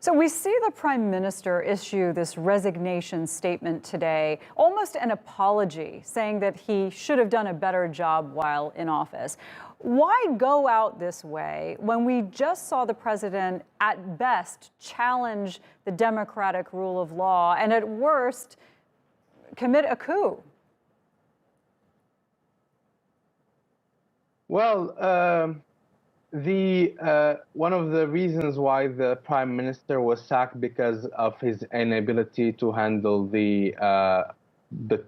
So we see the Prime Minister issue this resignation statement today, almost an apology, saying that he should have done a better job while in office. Why go out this way when we just saw the president, at best, challenge the democratic rule of law and at worst, commit a coup? Well, one of the reasons why the prime minister was sacked because of his inability to handle the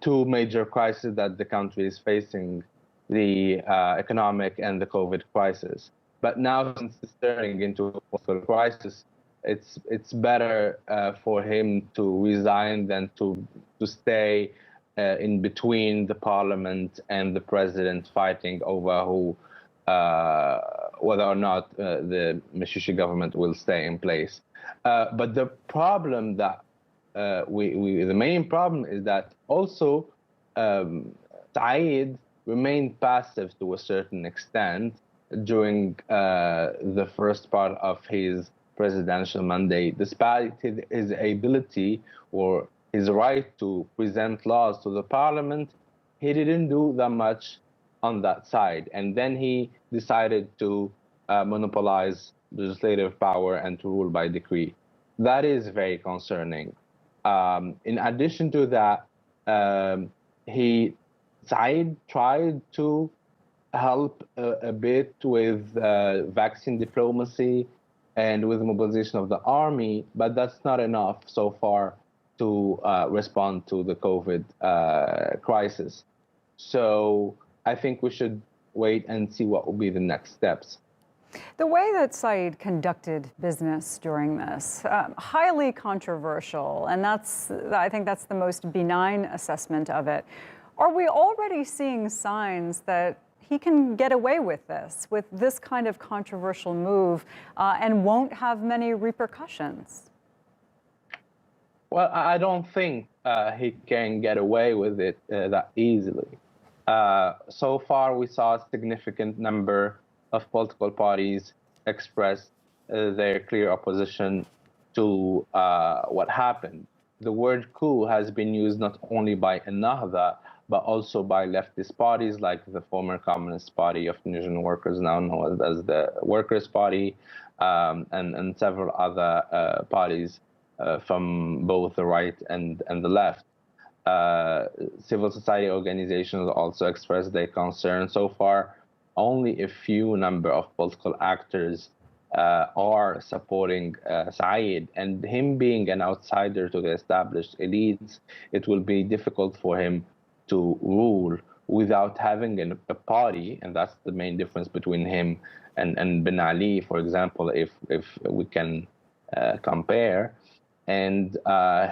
two major crises that the country is facing, the economic and the COVID crisis. But now, since it's turning into a political crisis, it's better for him to resign than to stay in between the parliament and the president, fighting over whether or not the Mishishi government will stay in place. But the problem that the main problem is that also Saied remained passive to a certain extent during the first part of his presidential mandate, despite his ability or his right to present laws to the parliament. He didn't do that much on that side, and then he decided to monopolize legislative power and to rule by decree. That is very concerning. In addition to that, Saied tried to help a bit with vaccine diplomacy and with the mobilization of the army, but that's not enough so far to respond to the COVID crisis. So I think we should wait and see what will be the next steps. The way that Saied conducted business during this, highly controversial, and I think that's the most benign assessment of it. Are we already seeing signs that he can get away with this kind of controversial move, and won't have many repercussions? Well, I don't think he can get away with it that easily. So far, we saw a significant number of political parties express their clear opposition to what happened. The word coup has been used not only by Ennahda, but also by leftist parties like the former Communist Party of Tunisian Workers, now known as the Workers' Party, and several other parties from both the right and the left. Civil society organizations also expressed their concern. So far, only a few number of political actors are supporting Saied, and him being an outsider to the established elites, it will be difficult for him to rule without having a party, and that's the main difference between him and Ben Ali, for example, if we can compare. And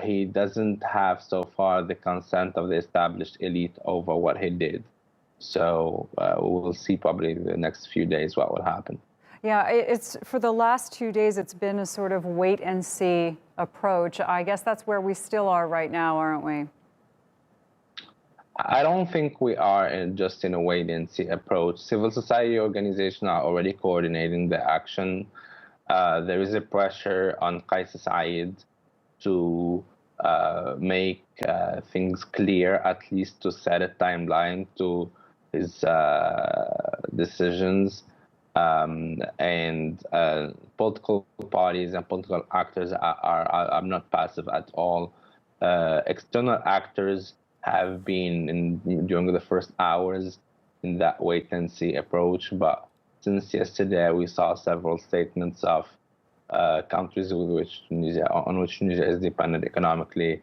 he doesn't have so far the consent of the established elite over what he did. So we'll see probably in the next few days what will happen. Yeah, it's for the last 2 days, it's been a sort of wait and see approach. I guess that's where we still are right now, aren't we? I don't think we are just in a wait and see approach. Civil society organizations are already coordinating the action. There is a pressure on Qais Saied to make things clear, at least to set a timeline to his decisions. And political parties and political actors are not passive at all. External actors have been during the first hours in that wait-and-see approach, but since yesterday we saw several statements of countries on which Tunisia is dependent economically,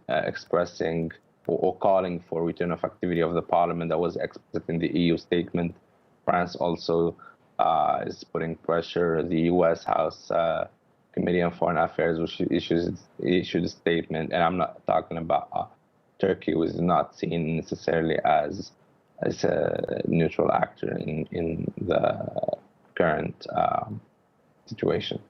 expressing or calling for return of activity of the parliament. That was explicit in the EU statement. France also is putting pressure. The U.S. House Committee on Foreign Affairs, which issued a statement, and I'm not talking about Turkey, was not seen necessarily as a neutral actor in the current situation.